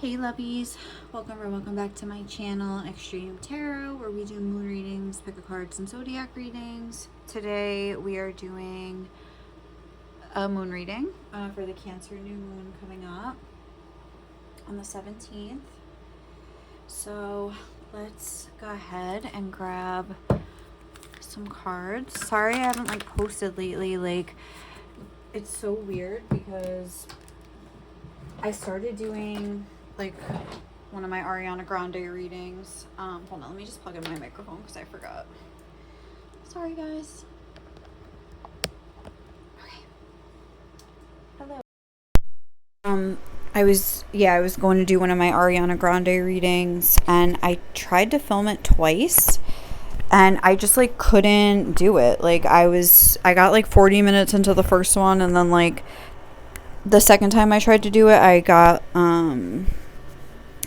Hey lovies, welcome or welcome back to my channel, Extreme Tarot, where we do moon readings, pick a card, some zodiac readings. Today we are doing a moon reading for the Cancer new moon coming up on the 17th. So let's go ahead and grab some cards. Sorry I haven't posted lately. It's so weird because I started doing one of my Ariana Grande readings. Hold on, let me just plug in my microphone because I forgot. Sorry guys. Okay. Hello. I was going to do one of my Ariana Grande readings, and I tried to film it twice and I just couldn't do it. I got 40 minutes into the first one, and then the second time I tried to do it, I got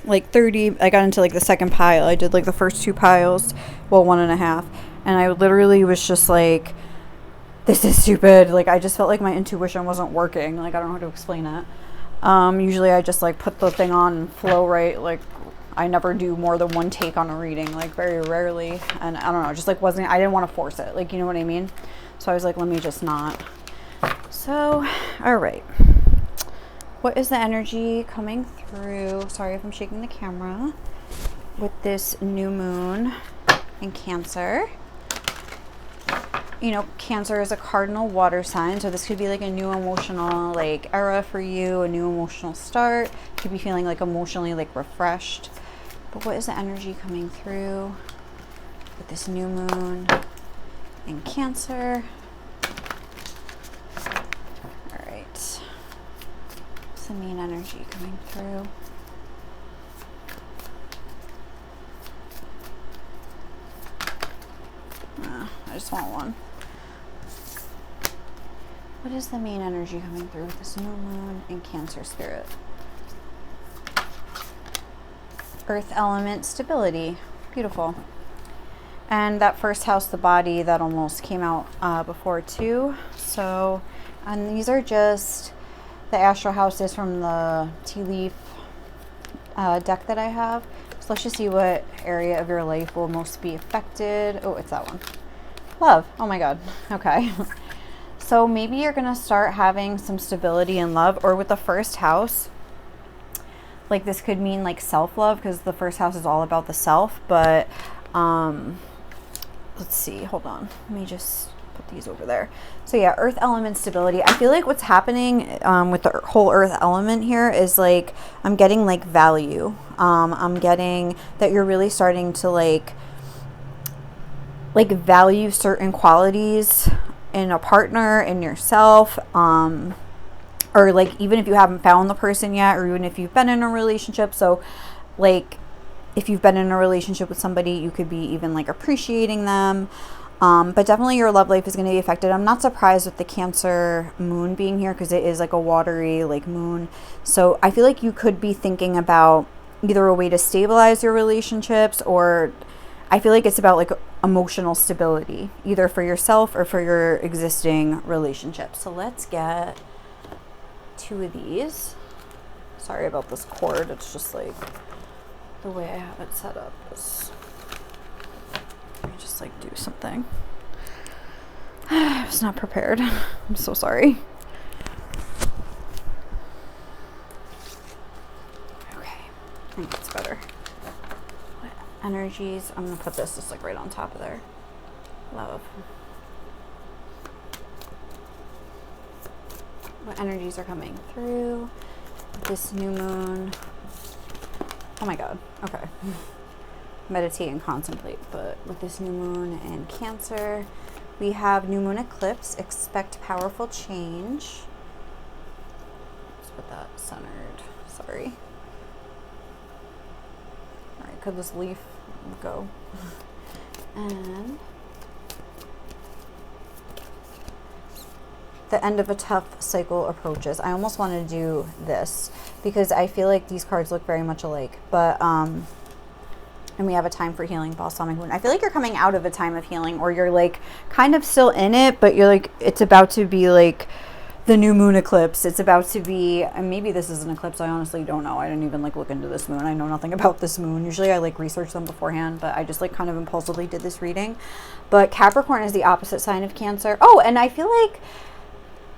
30. I got into the second pile. I did the first two piles, well, 1.5, and I literally was just this is stupid. I just felt my intuition wasn't working. I don't know how to explain it. Usually I just put the thing on and flow right. I never do more than one take on a reading, very rarely, and I don't know, just wasn't, I didn't want to force it, you know what I mean? So I was let me just not. So all right, what is the energy coming through? Sorry if I'm shaking the camera. With this new moon in Cancer. You know, Cancer is a cardinal water sign, so this could be a new emotional era for you, a new emotional start. You could be feeling emotionally refreshed. But what is the energy coming through with this new moon in Cancer? The main energy coming through. I just want one. What is the main energy coming through with this new moon in Cancer spirit? Earth element stability. Beautiful. And that first house, the body, that almost came out before too. So, and these are just the astral houses from the tea leaf deck that I have. So let's just see what area of your life will most be affected. Oh, it's that one. Love. Oh my God. Okay. So maybe you're going to start having some stability in love, or with the first house, this could mean self-love, because the first house is all about the self. But let's see. Hold on. Let me just put these over there. So yeah, earth element stability. I feel what's happening with the whole earth element here is I'm getting value. I'm getting that you're really starting to value certain qualities in a partner, in yourself, or even if you haven't found the person yet, or even if you've been in a relationship. So if you've been in a relationship with somebody, you could be even appreciating them. But definitely your love life is going to be affected. I'm not surprised with the Cancer moon being here, because it is a watery moon. So I feel you could be thinking about either a way to stabilize your relationships, or I feel it's about emotional stability, either for yourself or for your existing relationship. So let's get 2 of these. Sorry about this cord. It's just the way I have it set up is... Let me just do something. I was not prepared. I'm so sorry. Okay, I think it's better. What energies? I'm gonna put this just right on top of there. Love. What energies are coming through this new moon? Oh my God. Okay. Meditate and contemplate. But with this new moon in Cancer, we have new moon eclipse. Expect powerful change. Let's put that centered. Sorry. All right, could this leaf go? And the end of a tough cycle approaches. I almost want to do this because I feel these cards look very much alike, but and we have a time for healing, balsamic moon. I feel you're coming out of a time of healing, or you're kind of still in it, but you're it's about to be the new moon eclipse. It's about to be, and maybe this is an eclipse. I honestly don't know. I didn't even like look into this moon. I know nothing about this moon. Usually I like research them beforehand, but I just like kind of impulsively did this reading. But Capricorn is the opposite sign of Cancer. Oh, and I feel like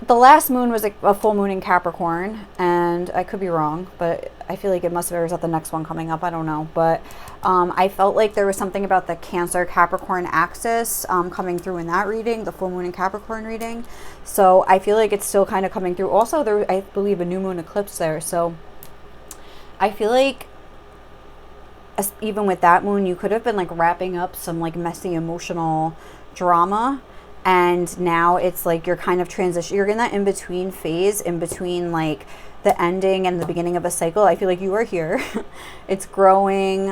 the last moon was a full moon in Capricorn, and I could be wrong, but I feel like it must have, or is that the next one coming up? I don't know. But I felt like there was something about the Cancer Capricorn axis coming through in that reading, the full moon in Capricorn reading. So I feel like it's still kind of coming through. Also, there, I believe, a new moon eclipse there. So I feel like even with that moon, you could have been like wrapping up some like messy emotional drama. And now it's like you're kind of transition. You're in that in-between phase, in between like the ending and the beginning of a cycle. I feel like you are here. It's growing.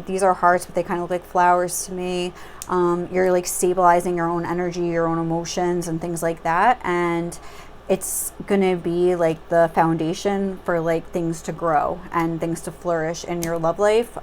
These are hearts, but they kind of look like flowers to me. You're like stabilizing your own energy, your own emotions and things like that. And it's going to be like the foundation for like things to grow and things to flourish in your love life.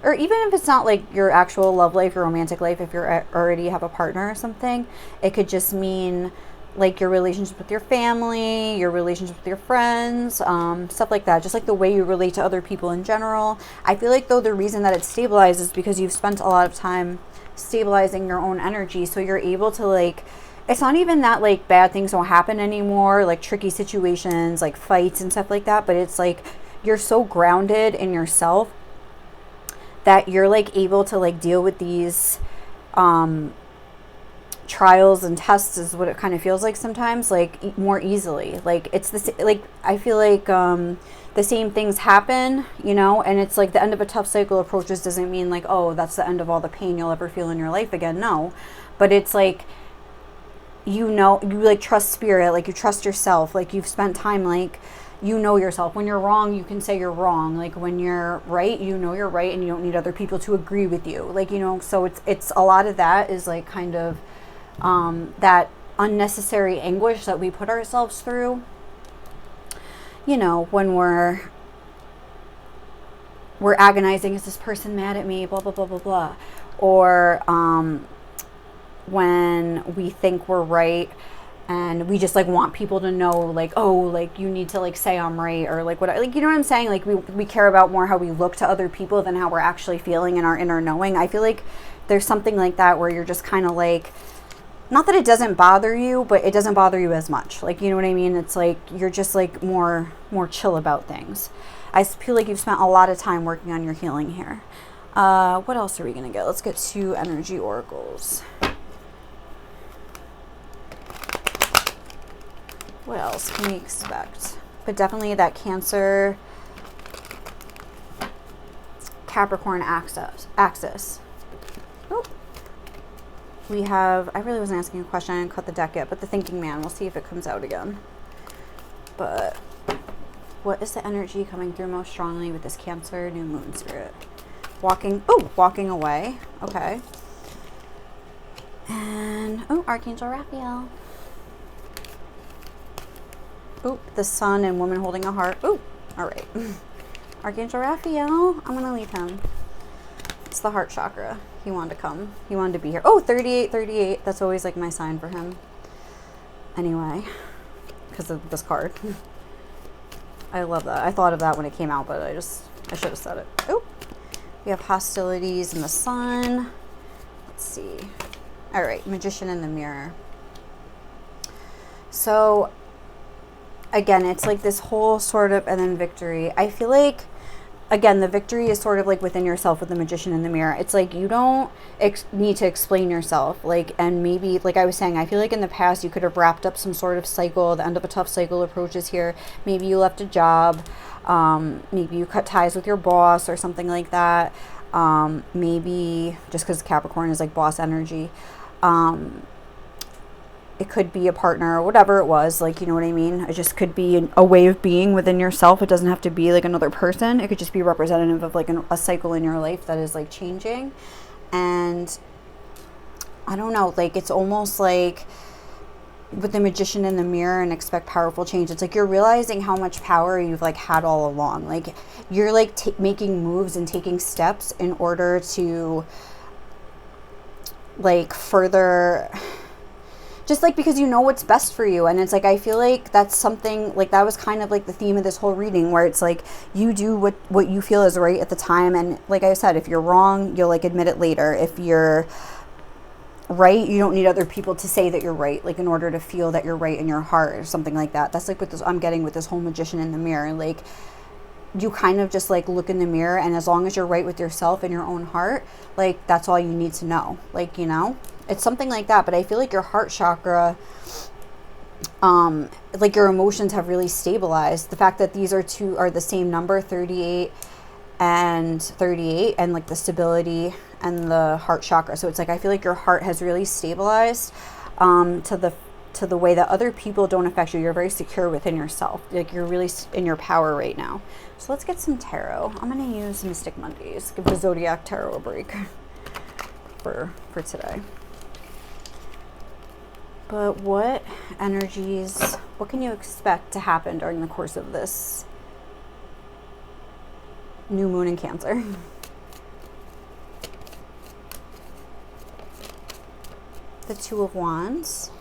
Or even if it's not like your actual love life, your romantic life, if you're already have a partner or something, it could just mean like your relationship with your family, your relationship with your friends, stuff like that. Just like the way you relate to other people in general. I feel like though the reason that it's stabilized is because you've spent a lot of time stabilizing your own energy. So you're able to like, it's not even that like bad things don't happen anymore, like tricky situations, like fights and stuff like that. But it's like you're so grounded in yourself that you're like able to like deal with these trials and tests is what it kind of feels like sometimes, like more easily. Like it's the like I feel like the same things happen, you know, and it's like the end of a tough cycle approaches doesn't mean like, oh, that's the end of all the pain you'll ever feel in your life again. No, but it's like, you know, you like trust spirit, like you trust yourself, like you've spent time like, you know yourself. When you're wrong, you can say you're wrong. Like when you're right, you know you're right, and you don't need other people to agree with you. Like, you know, so it's a lot of that is like kind of that unnecessary anguish that we put ourselves through. You know, when we're agonizing, is this person mad at me? Blah blah blah blah blah. Or when we think we're right, and we just like want people to know like, oh, like you need to like say I'm right, or like what, like, you know what I'm saying? Like we care about more how we look to other people than how we're actually feeling in our inner knowing. I feel like there's something like that where you're just kind of like, not that it doesn't bother you, but it doesn't bother you as much. Like, you know what I mean? It's like you're just like more chill about things. I feel like you've spent a lot of time working on your healing here. What else are we gonna get? Let's get 2 energy oracles. What else can we expect? But definitely that Cancer Capricorn axis. Oh. We have, I really wasn't asking a question, I didn't cut the deck yet, but the Thinking Man, we'll see if it comes out again. But what is the energy coming through most strongly with this Cancer new moon spirit? Walking away. Okay. And, oh, Archangel Raphael. Oh, the Sun and woman holding a heart. Oh, all right. Archangel Raphael, I'm going to leave him. It's the heart chakra. He wanted to come. He wanted to be here. Oh, 38. That's always like my sign for him. Anyway, because of this card. I love that. I thought of that when it came out, but I should have said it. Oh, we have hostilities in the Sun. Let's see. All right, Magician in the Mirror. So again, it's like this whole sort of, and then victory. I feel like, again, the victory is sort of like within yourself with the Magician in the Mirror. It's like you don't need to explain yourself. Like, and maybe, like I was saying, I feel like in the past you could have wrapped up some sort of cycle. The end of a tough cycle approaches here. Maybe you left a job. Maybe you cut ties with your boss or something like that. Maybe just because Capricorn is like boss energy. It could be a partner or whatever it was, like, you know what I mean? It just could be a way of being within yourself. It doesn't have to be like another person. It could just be representative of like a cycle in your life that is like changing. And I don't know, like it's almost like with the Magician in the Mirror and expect powerful change. It's like you're realizing how much power you've like had all along. Like you're like making moves and taking steps in order to like further just like because you know what's best for you. And it's like, I feel like that's something like that was kind of like the theme of this whole reading, where it's like you do what you feel is right at the time. And like I said, if you're wrong, you'll like admit it later. If you're right, you don't need other people to say that you're right, like in order to feel that you're right in your heart or something like that. That's like what this I'm getting with this whole magician in the mirror. Like, you kind of just like look in the mirror, and as long as you're right with yourself in your own heart, like that's all you need to know. Like, you know, it's something like that. But I feel like your heart chakra, like your emotions have really stabilized. The fact that these are the same number, 38 and 38, and like the stability and the heart chakra. So it's like, I feel like your heart has really stabilized to the way that other people don't affect you. You're very secure within yourself. Like, you're really in your power right now. So let's get some tarot. I'm going to use Mystic Mondays. Give the Zodiac Tarot a break for today. But what energies, what can you expect to happen during the course of this new moon in Cancer? The Two of Wands.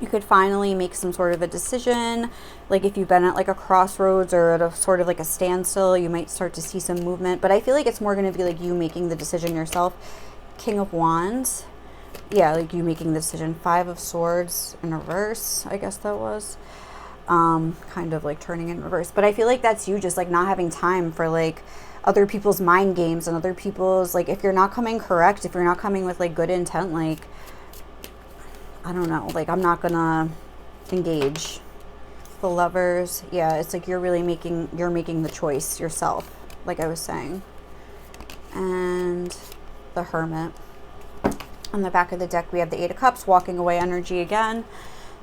You could finally make some sort of a decision. Like, if you've been at like a crossroads or at a sort of like a standstill, you might start to see some movement. But I feel like it's more going to be like you making the decision yourself. King of Wands. Yeah, like you making the decision. Five of Swords in reverse, I guess that was. Kind of like turning in reverse. But I feel like that's you just like not having time for like other people's mind games and other people's, like, if you're not coming correct, if you're not coming with like good intent, like, I don't know, like, I'm not gonna engage. The Lovers, yeah, it's like you're making the choice yourself, like I was saying. And the Hermit. On the back of the deck, we have the Eight of Cups, walking away energy again.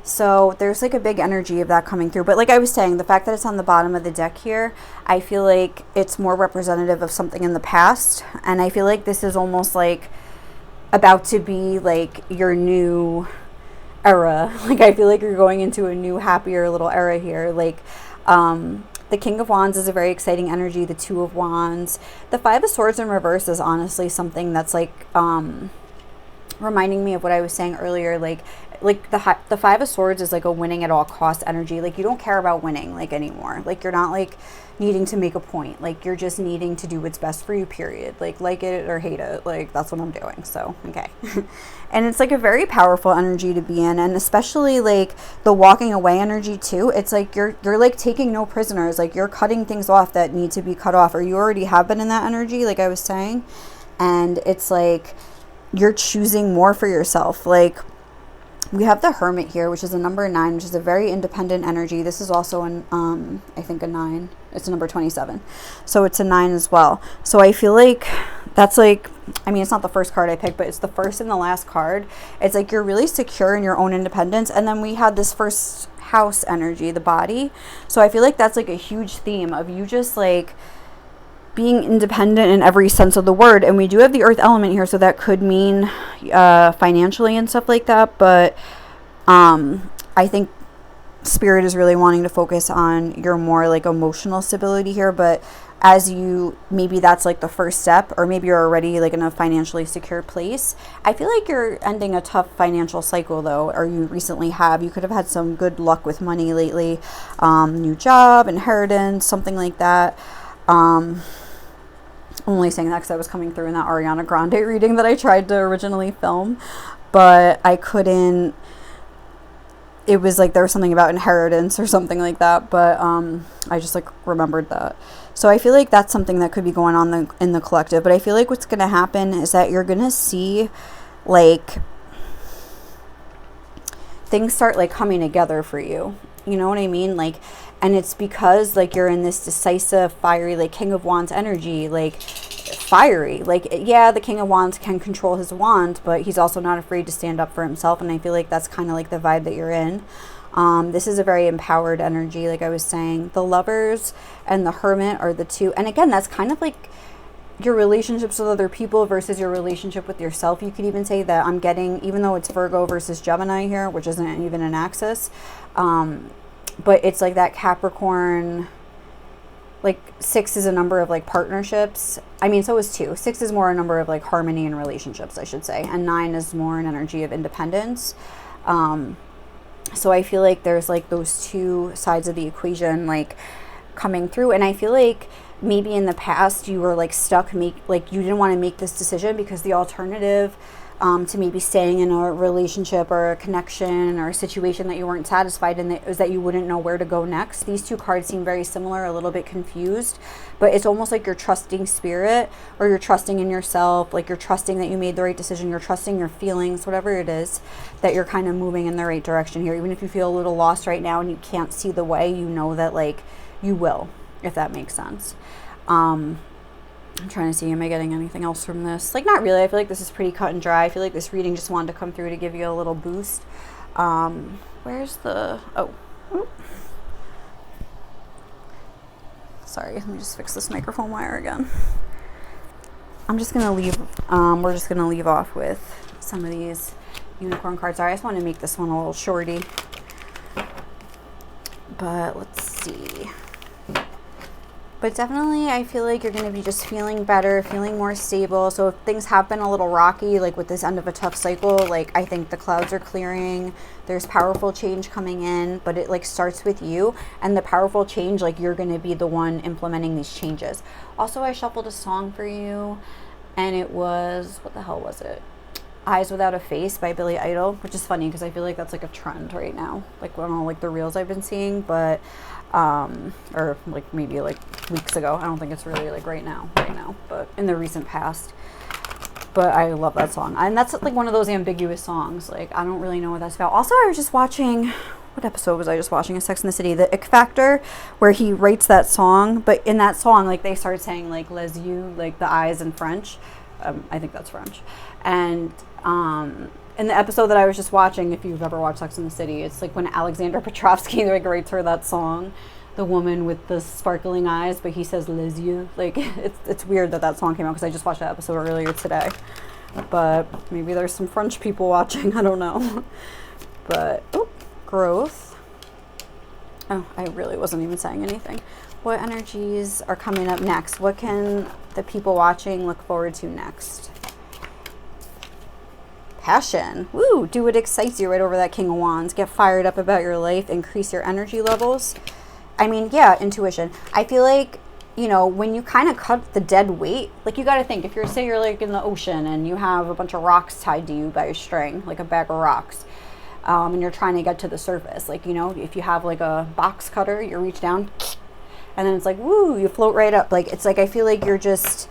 So there's like a big energy of that coming through. But like I was saying, the fact that it's on the bottom of the deck here, I feel like it's more representative of something in the past. And I feel like this is almost like about to be like your new era. Like, I feel like you're going into a new, happier little era here. Like, the King of Wands is a very exciting energy. The Two of Wands. The Five of Swords in reverse is honestly something that's like, reminding me of what I was saying earlier. Like the Five of Swords is like a winning at all costs energy. Like, you don't care about winning like anymore. Like, you're not like needing to make a point. Like, you're just needing to do what's best for you, period. Like it or hate it. Like, that's what I'm doing. So, okay. And it's like a very powerful energy to be in. And especially like the walking away energy too. It's like you're like taking no prisoners. Like, you're cutting things off that need to be cut off, or you already have been in that energy, like I was saying. And it's like you're choosing more for yourself. Like, we have the Hermit here, which is a number 9, which is a very independent energy. This is also an I think a 9. It's a number 27, so it's a 9 as well. So I feel like that's like, I mean, it's not the first card I picked, but it's the first and the last card. It's like you're really secure in your own independence. And then we had this first house energy, the Body. So I feel like that's like a huge theme of you just like being independent in every sense of the word. And we do have the earth element here, so that could mean financially and stuff like that. But I think Spirit is really wanting to focus on your more like emotional stability here. But as you, maybe that's like the first step, or maybe you're already like in a financially secure place. I feel like you're ending a tough financial cycle though, or you recently have. You could have had some good luck with money lately. New job, inheritance, something like that. I'm only saying that because I was coming through in that Ariana Grande reading that I tried to originally film, but I couldn't. It was like there was something about inheritance or something like that, but I just like remembered that. So I feel like that's something that could be going on in the collective. But I feel like what's going to happen is that you're going to see like things start like coming together for you. You know what I mean? Like, and it's because like you're in this decisive, fiery, like King of Wands energy, like fiery. Like, yeah, the King of Wands can control his wand, but he's also not afraid to stand up for himself. And I feel like that's kind of like the vibe that you're in. This is a very empowered energy, like I was saying. The Lovers and the Hermit are the two. And again, that's kind of like your relationships with other people versus your relationship with yourself. You could even say that I'm getting, even though it's Virgo versus Gemini here, which isn't even an axis, but it's like that Capricorn, like 6 is a number of like partnerships. I mean, so is 2. 6 is more a number of like harmony and relationships, I should say. And 9 is more an energy of independence. So I feel like there's like those two sides of the equation like coming through, and I feel like maybe in the past you were like stuck, like you didn't want to make this decision because the alternative to maybe staying in a relationship or a connection or a situation that you weren't satisfied in is that you wouldn't know where to go next. These two cards seem very similar, a little bit confused, but it's almost like you're trusting spirit, or you're trusting in yourself, like you're trusting that you made the right decision, you're trusting your feelings, whatever it is, that you're kind of moving in the right direction here. Even if you feel a little lost right now and you can't see the way, you know that like you will, if that makes sense. I'm trying to see, am I getting anything else from this? Like, not really. I feel like this is pretty cut and dry. I feel like this reading just wanted to come through to give you a little boost. Where's the, oh. Sorry, let me just fix this microphone wire again. I'm just going to leave, we're just going to leave off with some of these unicorn cards. Sorry, I just want to make this one a little shorty. But let's see. But definitely, I feel like you're going to be just feeling better, feeling more stable. So if things have been a little rocky, like with this end of a tough cycle, like I think the clouds are clearing. There's powerful change coming in, but it like starts with you. And the powerful change, like you're going to be the one implementing these changes. Also, I shuffled a song for you, and it was, what the hell was it? Eyes Without a Face by Billy Idol, which is funny because I feel like that's like a trend right now, like on all like the reels I've been seeing, but or like maybe like weeks ago. I don't think it's really like right now, but in the recent past. But I love that song, and that's like one of those ambiguous songs. Like I don't really know what that's about. Also, I was just watching, what episode was I just watching? Sex and the City, the Ick Factor, where he writes that song, but in that song, like they start saying like les yeux, like the eyes in French. I think that's French. And in the episode that I was just watching, if you've ever watched Sex and the City, it's like when Alexander Petrovsky like writes her that song, the woman with the sparkling eyes, but he says les yeux. Like it's weird that that song came out because I just watched that episode earlier today. But maybe there's some French people watching. I don't know. But growth. Oh, I really wasn't even saying anything. What energies are coming up next? What can the people watching look forward to next? Passion. Woo! Do what excites you, right over that King of Wands. Get fired up about your life. Increase your energy levels. I mean, yeah, intuition. I feel like, you know, when you kind of cut the dead weight, like you got to think, if you're, say you're like in the ocean and you have a bunch of rocks tied to you by a string, like a bag of rocks, and you're trying to get to the surface, like, you know, if you have like a box cutter, you reach down and then it's like, woo, you float right up. Like, it's like, I feel like you're just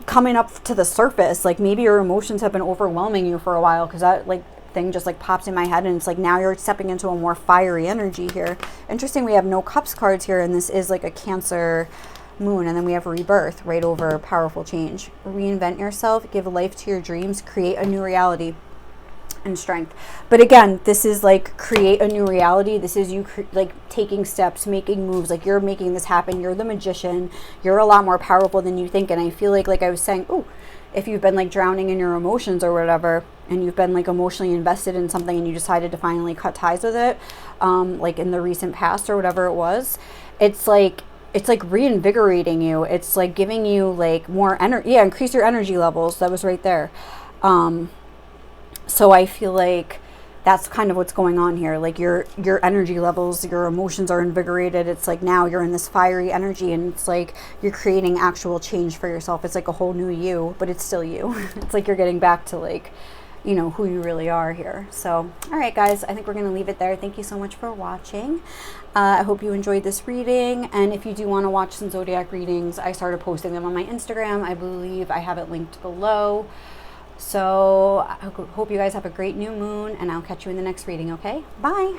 coming up to the surface. Like maybe your emotions have been overwhelming you for a while, because that like thing just like pops in my head, and it's like now you're stepping into a more fiery energy here. Interesting, we have no cups cards here, and this is like a Cancer moon, and then we have rebirth right over powerful change. Reinvent yourself, give life to your dreams, create a new reality, and strength. But again, this is like create a new reality. This is you like taking steps, making moves, like you're making this happen. You're the magician. You're a lot more powerful than you think. And I feel like I was saying, oh, if you've been like drowning in your emotions or whatever, and you've been like emotionally invested in something and you decided to finally cut ties with it, like in the recent past or whatever it was, it's like reinvigorating you. It's like giving you like more energy. Yeah, increase your energy levels. That was right there. So I feel like that's kind of what's going on here. Like your energy levels, your emotions are invigorated. It's like now you're in this fiery energy, and it's like you're creating actual change for yourself. It's like a whole new you, but it's still you. It's like you're getting back to like, you know, who you really are here. So, all right, guys, I think we're going to leave it there. Thank you so much for watching. I hope you enjoyed this reading. And if you do want to watch some zodiac readings, I started posting them on my Instagram. I believe I have it linked below. So I hope you guys have a great new moon, and I'll catch you in the next reading, okay? Bye.